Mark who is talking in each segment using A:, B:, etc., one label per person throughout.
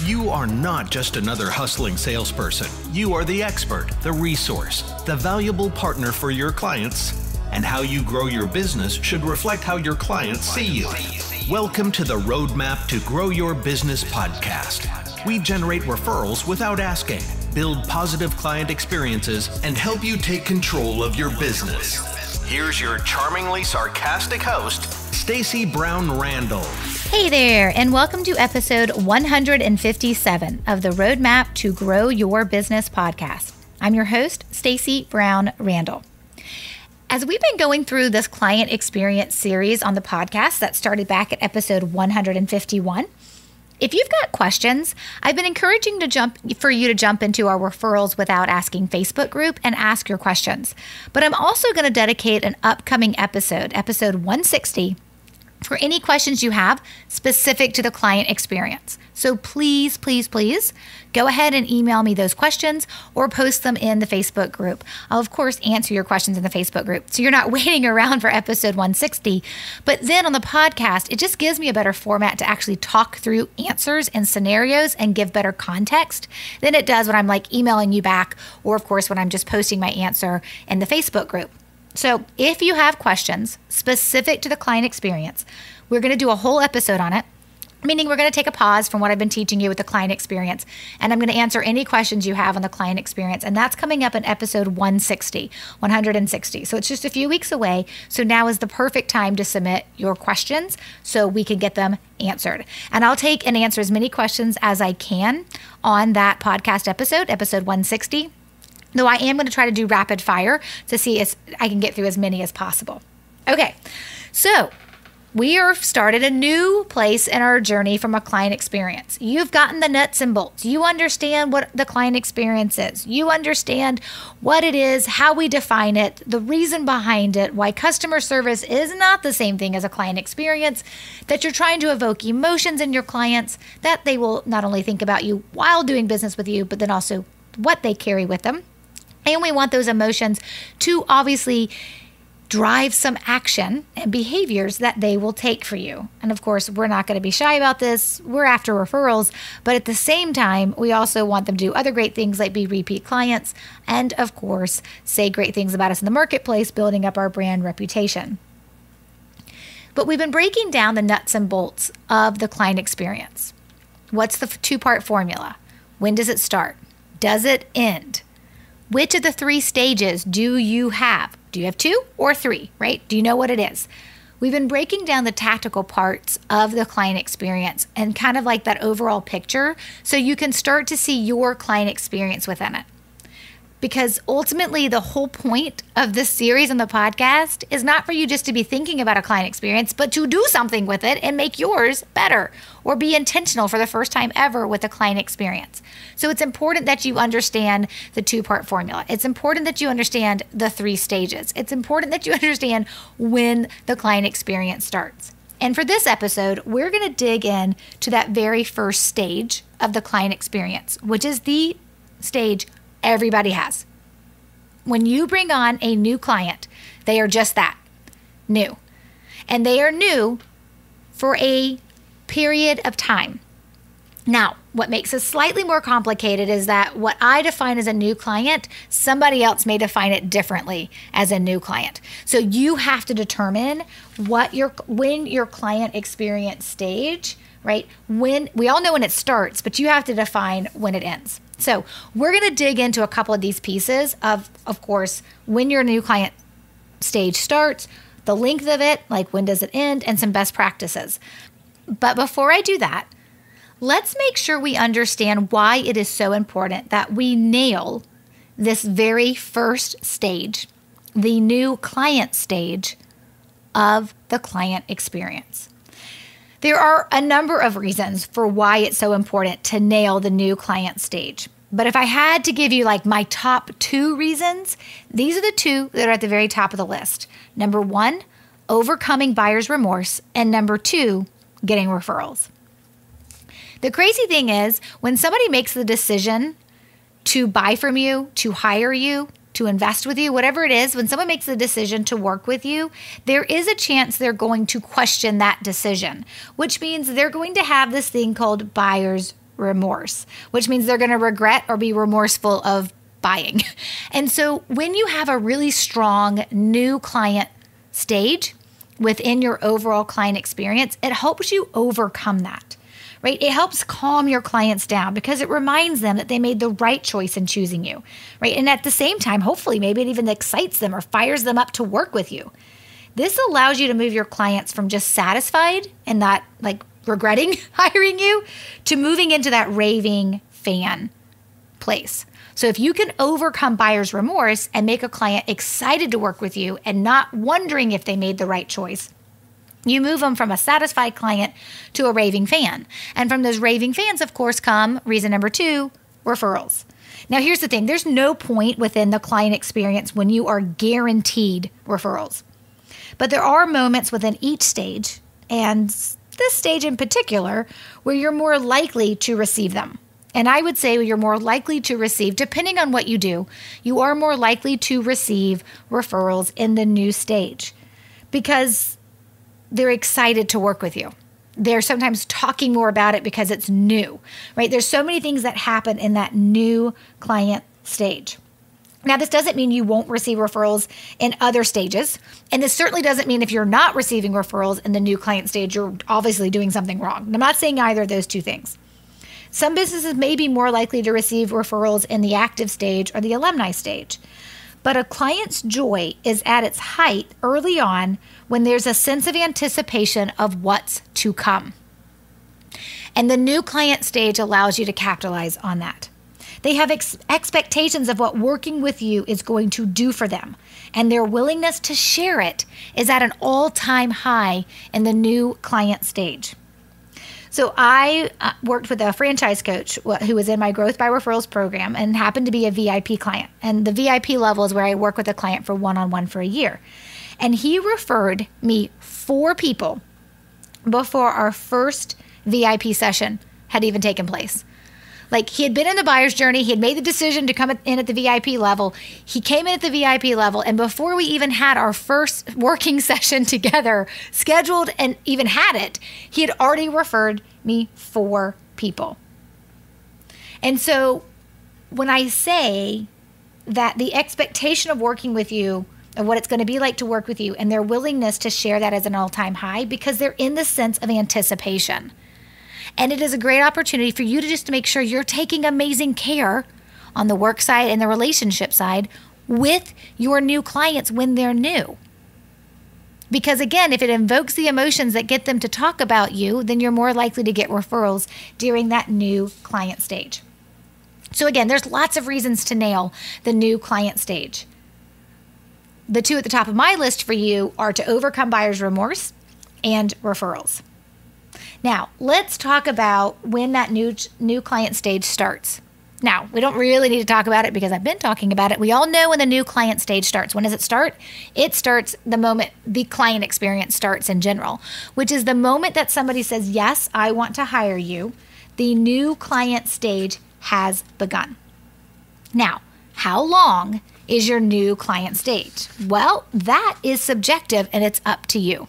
A: You are not just another hustling salesperson. You are the expert, the resource, the valuable partner for your clients. And how you grow your business should reflect how your clients see you. Welcome to the Roadmap to Grow Your Business podcast. We generate referrals without asking, build positive client experiences, and help you take control of your business. Here's your charmingly sarcastic host, Stacey Brown Randall.
B: Hey there, and welcome to episode 157 of the Roadmap to Grow Your Business podcast. I'm your host, Stacey Brown Randall. As we've been going through this client experience series on the podcast that started back at episode 151, if you've got questions, I've been encouraging for you to jump into our Referrals Without Asking Facebook group and ask your questions. But I'm also going to dedicate an upcoming episode 160, for any questions you have specific to the client experience. So please, please, please go ahead and email me those questions or post them in the Facebook group. I'll, of course, answer your questions in the Facebook group, so you're not waiting around for episode 160. But then on the podcast, it just gives me a better format to actually talk through answers and scenarios and give better context than it does when I'm like emailing you back, or of course when I'm just posting my answer in the Facebook group. So if you have questions specific to the client experience, we're going to do a whole episode on it, meaning we're going to take a pause from what I've been teaching you with the client experience, and I'm going to answer any questions you have on the client experience, and that's coming up in episode 160. So it's just a few weeks away, so now is the perfect time to submit your questions so we can get them answered. And I'll take and answer as many questions as I can on that podcast episode 160. Though I am going to try to do rapid fire to see if I can get through as many as possible. Okay, so we are started a new place in our journey from a client experience. You've gotten the nuts and bolts. You understand what the client experience is. You understand what it is, how we define it, the reason behind it, why customer service is not the same thing as a client experience, that you're trying to evoke emotions in your clients, that they will not only think about you while doing business with you, but then also what they carry with them. And we want those emotions to obviously drive some action and behaviors that they will take for you. And of course, we're not going to be shy about this. We're after referrals. But at the same time, we also want them to do other great things like be repeat clients and, of course, say great things about us in the marketplace, building up our brand reputation. But we've been breaking down the nuts and bolts of the client experience. What's the two-part formula? When does it start? Does it end? Which of the three stages do you have? Do you have two or three, right? Do you know what it is? We've been breaking down the tactical parts of the client experience and kind of like that overall picture so you can start to see your client experience within it. Because ultimately, the whole point of this series on the podcast is not for you just to be thinking about a client experience, but to do something with it and make yours better or be intentional for the first time ever with a client experience. So it's important that you understand the two-part formula. It's important that you understand the three stages. It's important that you understand when the client experience starts. And for this episode, we're going to dig in to that very first stage of the client experience, which is the stage everybody has. When you bring on a new client, they are just that, new. And they are new for a period of time. Now, what makes it slightly more complicated is that what I define as a new client, somebody else may define it differently as a new client. So you have to determine when your client experience stage, right? When we all know when it starts, but you have to define when it ends. So we're going to dig into a couple of these pieces of course, when your new client stage starts, the length of it, like when does it end, and some best practices. But before I do that, let's make sure we understand why it is so important that we nail this very first stage, the new client stage of the client experience. There are a number of reasons for why it's so important to nail the new client stage. But if I had to give you like my top two reasons, these are the two that are at the very top of the list. Number one, overcoming buyer's remorse. And number two, getting referrals. The crazy thing is when somebody makes the decision to buy from you, to hire you, to invest with you, whatever it is, when someone makes the decision to work with you, there is a chance they're going to question that decision, which means they're going to have this thing called buyer's remorse, which means they're going to regret or be remorseful of buying. And so when you have a really strong new client stage within your overall client experience, it helps you overcome that, right? It helps calm your clients down because it reminds them that they made the right choice in choosing you, right? And at the same time, hopefully, maybe it even excites them or fires them up to work with you. This allows you to move your clients from just satisfied and not like regretting hiring you to moving into that raving fan place. So if you can overcome buyer's remorse and make a client excited to work with you and not wondering if they made the right choice, you move them from a satisfied client to a raving fan. And from those raving fans, of course, come reason number 2, referrals. Now, here's the thing. There's no point within the client experience when you are guaranteed referrals. But there are moments within each stage, and this stage in particular, where you're more likely to receive them. And I would say you're more likely to receive, depending on what you do, you are more likely to receive referrals in the new stage because they're excited to work with you. They're sometimes talking more about it because it's new, right? There's so many things that happen in that new client stage. Now, this doesn't mean you won't receive referrals in other stages. And this certainly doesn't mean if you're not receiving referrals in the new client stage, you're obviously doing something wrong. I'm not saying either of those two things. Some businesses may be more likely to receive referrals in the active stage or the alumni stage. But a client's joy is at its height early on when there's a sense of anticipation of what's to come. And the new client stage allows you to capitalize on that. They have expectations of what working with you is going to do for them, and their willingness to share it is at an all-time high in the new client stage. So I worked with a franchise coach who was in my Growth by Referrals program and happened to be a VIP client. And the VIP level is where I work with a client for one-on-one for a year. And he referred me 4 people before our first VIP session had even taken place. Like, he had been in the buyer's journey. He had made the decision to come in at the VIP level. He came in at the VIP level. And before we even had our first working session together scheduled and even had it, he had already referred me 4 people. And so when I say that the expectation of working with you, of what it's going to be like to work with you, and their willingness to share that as an all-time high, because they're in the sense of anticipation. And it is a great opportunity for you to just make sure you're taking amazing care on the work side and the relationship side with your new clients when they're new. Because again, if it invokes the emotions that get them to talk about you, then you're more likely to get referrals during that new client stage. So again, there's lots of reasons to nail the new client stage. The 2 at the top of my list for you are to overcome buyer's remorse and referrals. Now, let's talk about when that new client stage starts. Now, we don't really need to talk about it because I've been talking about it. We all know when the new client stage starts. When does it start? It starts the moment the client experience starts in general, which is the moment that somebody says, yes, I want to hire you. The new client stage has begun. Now, how long is your new client stage? Well, that is subjective and it's up to you.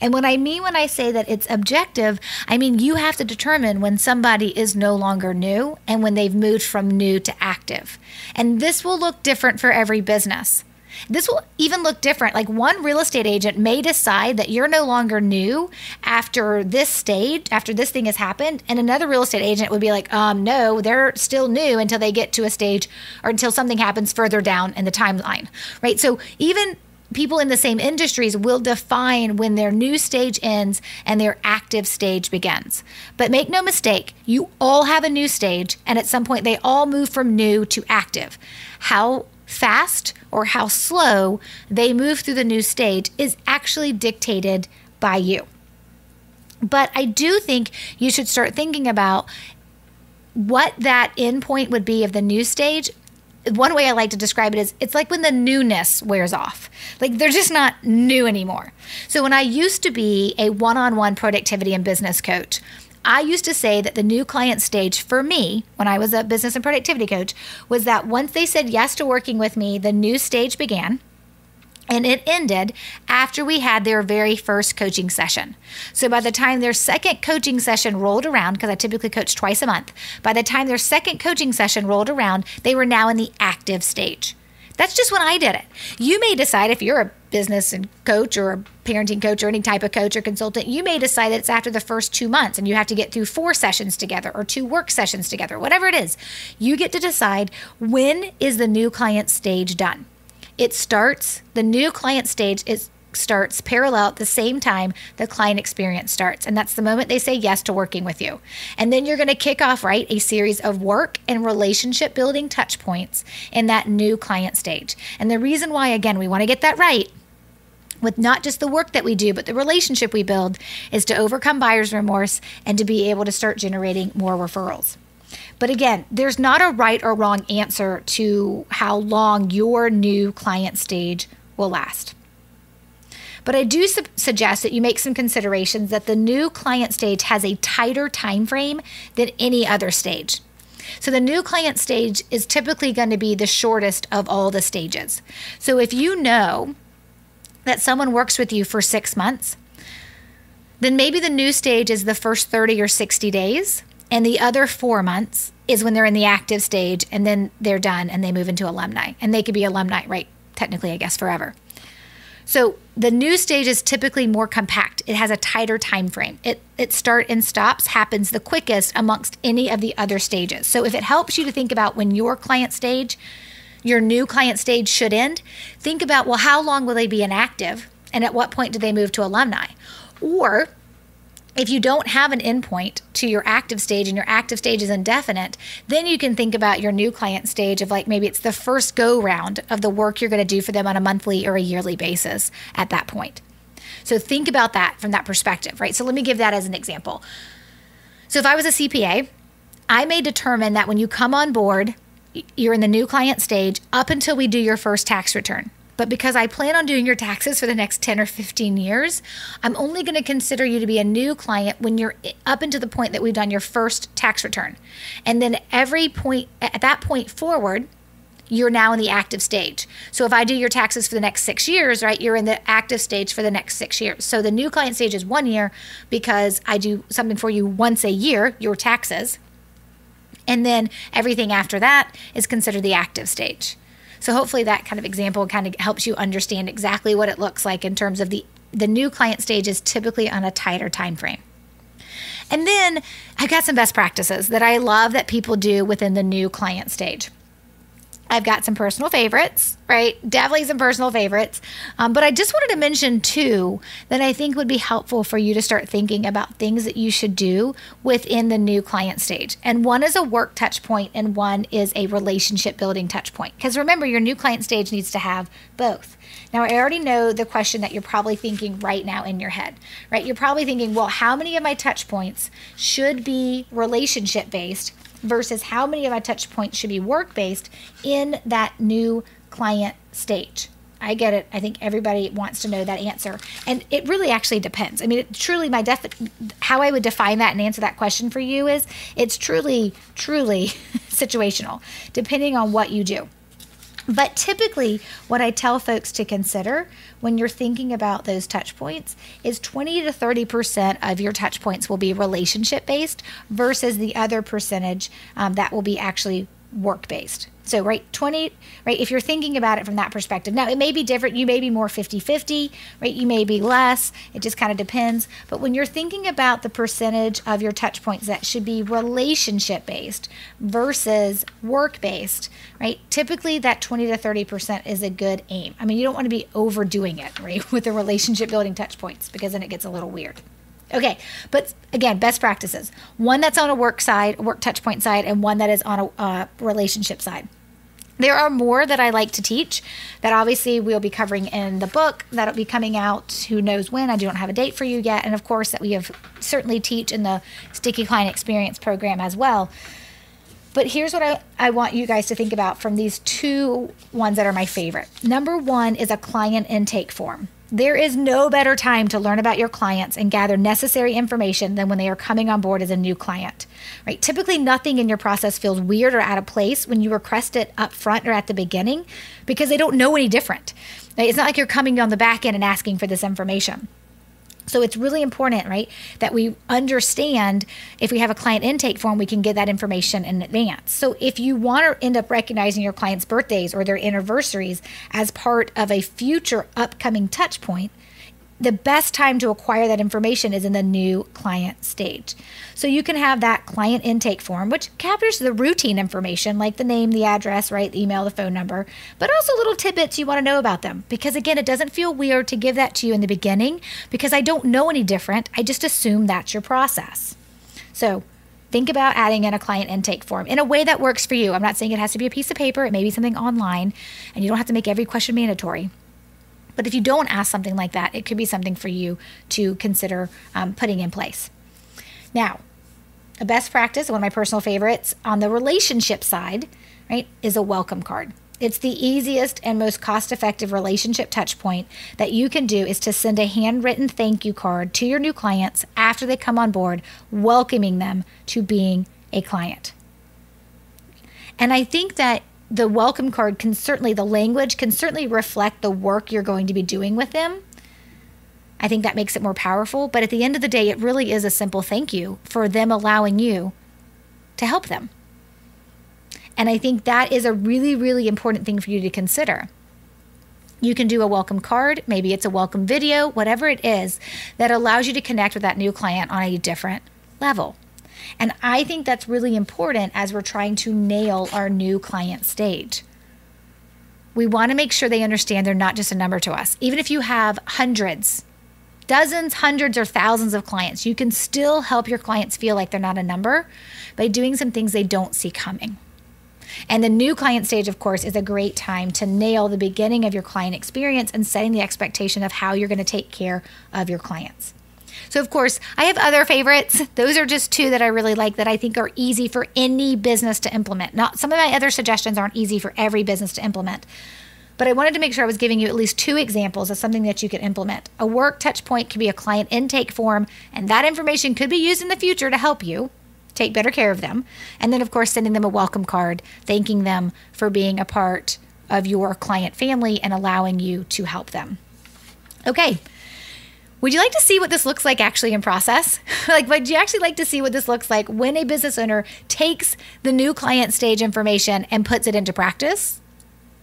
B: And what I mean when I say that it's objective, I mean you have to determine when somebody is no longer new and when they've moved from new to active. And this will look different for every business. This will even look different. Like, one real estate agent may decide that you're no longer new after this stage, after this thing has happened. And another real estate agent would be like, no, they're still new until they get to a stage or until something happens further down in the timeline, right? So even people in the same industries will define when their new stage ends and their active stage begins. But make no mistake, you all have a new stage, and at some point they all move from new to active. How fast or how slow they move through the new stage is actually dictated by you. But I do think you should start thinking about what that endpoint would be of the new stage. One way I like to describe it is it's like when the newness wears off. Like, they're just not new anymore. So when I used to be a one-on-one productivity and business coach, I used to say that the new client stage for me, when I was a business and productivity coach, was that once they said yes to working with me, the new stage began. And it ended after we had their very first coaching session. So by the time their second coaching session rolled around, because I typically coach twice a month, by the time their second coaching session rolled around, they were now in the active stage. That's just when I did it. You may decide, if you're a business and coach or a parenting coach or any type of coach or consultant, you may decide that it's after the first 2 months and you have to get through 4 sessions together or 2 work sessions together, whatever it is. You get to decide, when is the new client stage done. The new client stage starts parallel at the same time the client experience starts. And that's the moment they say yes to working with you. And then you're going to kick off, right, a series of work and relationship building touch points in that new client stage. And the reason why, again, we want to get that right with not just the work that we do, but the relationship we build, is to overcome buyer's remorse and to be able to start generating more referrals. But again, there's not a right or wrong answer to how long your new client stage will last. But I do suggest that you make some considerations that the new client stage has a tighter time frame than any other stage. So the new client stage is typically going to be the shortest of all the stages. So if you know that someone works with you for 6 months, then maybe the new stage is the first 30 or 60 days. And the other 4 months is when they're in the active stage, and then they're done and they move into alumni. And they could be alumni, right, technically, I guess, forever. So the new stage is typically more compact. It has a tighter time frame. It start and stops happens the quickest amongst any of the other stages. So if it helps you to think about when your new client stage should end, think about, well, how long will they be inactive? And at what point do they move to alumni? Or if you don't have an endpoint to your active stage and your active stage is indefinite, then you can think about your new client stage of, like, maybe it's the first go round of the work you're going to do for them on a monthly or a yearly basis at that point. So think about that from that perspective, right? So let me give that as an example. So if I was a CPA, I may determine that when you come on board, you're in the new client stage up until we do your first tax return. But because I plan on doing your taxes for the next 10 or 15 years, I'm only going to consider you to be a new client when you're up until the point that we've done your first tax return. And then at that point forward, you're now in the active stage. So if I do your taxes for the next 6 years, right, you're in the active stage for the next 6 years. So the new client stage is 1 year because I do something for you once a year, your taxes. And then everything after that is considered the active stage. So hopefully that kind of example kind of helps you understand exactly what it looks like in terms of the new client stage is typically on a tighter time frame. And then I've got some best practices that I love that people do within the new client stage. I've got some personal favorites, right? Definitely some personal favorites. But I just wanted to mention 2 that I think would be helpful for you to start thinking about things that you should do within the new client stage. And one is a work touch point and one is a relationship building touch point. Because remember, your new client stage needs to have both. Now, I already know the question that you're probably thinking right now in your head, right? You're probably thinking, well, how many of my touch points should be relationship based versus how many of my touch points should be work-based in that new client stage? I get it. I think everybody wants to know that answer. And it really actually depends. I mean, how I would define that and answer that question for you is it's truly, truly situational, depending on what you do. But typically, what I tell folks to consider when you're thinking about those touch points is 20 to 30% of your touch points will be relationship based versus the other percentage that will be actually work based. So, right, if you're thinking about it from that perspective. Now, it may be different. You may be more 50-50, right? You may be less. It just kind of depends. But when you're thinking about the percentage of your touch points that should be relationship-based versus work-based, right, typically that 20 to 30% is a good aim. I mean, you don't want to be overdoing it, right, with the relationship-building touch points because then it gets a little weird. Okay, but again, best practices. One that's on a work touch point side, and one that is on a relationship side. There are more that I like to teach that obviously we'll be covering in the book that'll be coming out who knows when. I don't have a date for you yet. And of course that we have certainly teach in the Sticky Client Experience program as well. But here's what I want you guys to think about from these 2 ones that are my favorite. Number 1 is a client intake form. There is no better time to learn about your clients and gather necessary information than when they are coming on board as a new client, right? Typically, nothing in your process feels weird or out of place when you request it up front or at the beginning because they don't know any different. Right? It's not like you're coming on the back end and asking for this information. So it's really important, right, that we understand if we have a client intake form, we can get that information in advance. So if you want to end up recognizing your clients' birthdays or their anniversaries as part of a future upcoming touch point, the best time to acquire that information is in the new client stage. So you can have that client intake form, which captures the routine information like the name, the address, right, the email, the phone number, but also little tidbits you want to know about them. Because again, it doesn't feel weird to give that to you in the beginning because I don't know any different. I just assume that's your process. So think about adding in a client intake form in a way that works for you. I'm not saying it has to be a piece of paper. It may be something online, and you don't have to make every question mandatory. But if you don't ask something like that, it could be something for you to consider putting in place. Now, a best practice, one of my personal favorites on the relationship side, right, is a welcome card. It's the easiest and most cost-effective relationship touch point that you can do is to send a handwritten thank you card to your new clients after they come on board, welcoming them to being a client. And I think that the welcome card the language can certainly reflect the work you're going to be doing with them. I think that makes it more powerful. But at the end of the day, it really is a simple thank you for them allowing you to help them. And I think that is a really, really important thing for you to consider. You can do a welcome card, maybe it's a welcome video, whatever it is that allows you to connect with that new client on a different level. And I think that's really important as we're trying to nail our new client stage. We want to make sure they understand they're not just a number to us. Even if you have dozens, hundreds, or thousands of clients, you can still help your clients feel like they're not a number by doing some things they don't see coming. And the new client stage, of course, is a great time to nail the beginning of your client experience and setting the expectation of how you're going to take care of your clients. So, of course, I have other favorites. Those are just two that I really like that I think are easy for any business to implement. Now, some of my other suggestions aren't easy for every business to implement, but I wanted to make sure I was giving you at least two examples of something that you can implement. A work touch point could be a client intake form, and that information could be used in the future to help you take better care of them. And then, of course, sending them a welcome card, thanking them for being a part of your client family and allowing you to help them. Okay. Would you like to see what this looks like actually in process? Would you actually like to see what this looks like when a business owner takes the new client stage information and puts it into practice?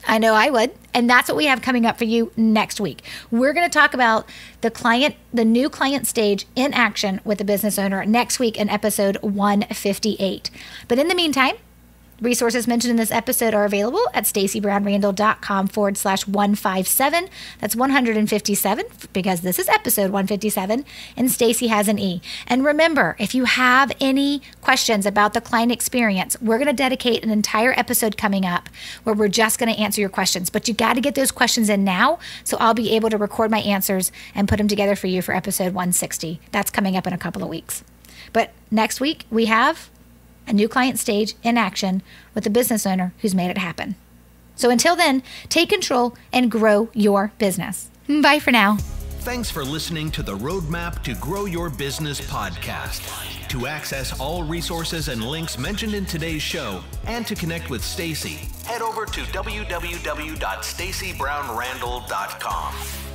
B: I know I would. And that's what we have coming up for you next week. We're going to talk about the new client stage in action with the business owner next week in episode 158. But in the meantime, resources mentioned in this episode are available at stacybrownrandall.com/157. That's 157 because this is episode 157 and Stacy has an E. And remember, if you have any questions about the client experience, we're going to dedicate an entire episode coming up where we're just going to answer your questions. But you got to get those questions in now so I'll be able to record my answers and put them together for you for episode 160. That's coming up in a couple of weeks. But next week we have a new client stage in action with a business owner who's made it happen. So until then, take control and grow your business. Bye for now.
A: Thanks for listening to the Roadmap to Grow Your Business podcast. To access all resources and links mentioned in today's show and to connect with Stacy, head over to www.stacybrownrandall.com.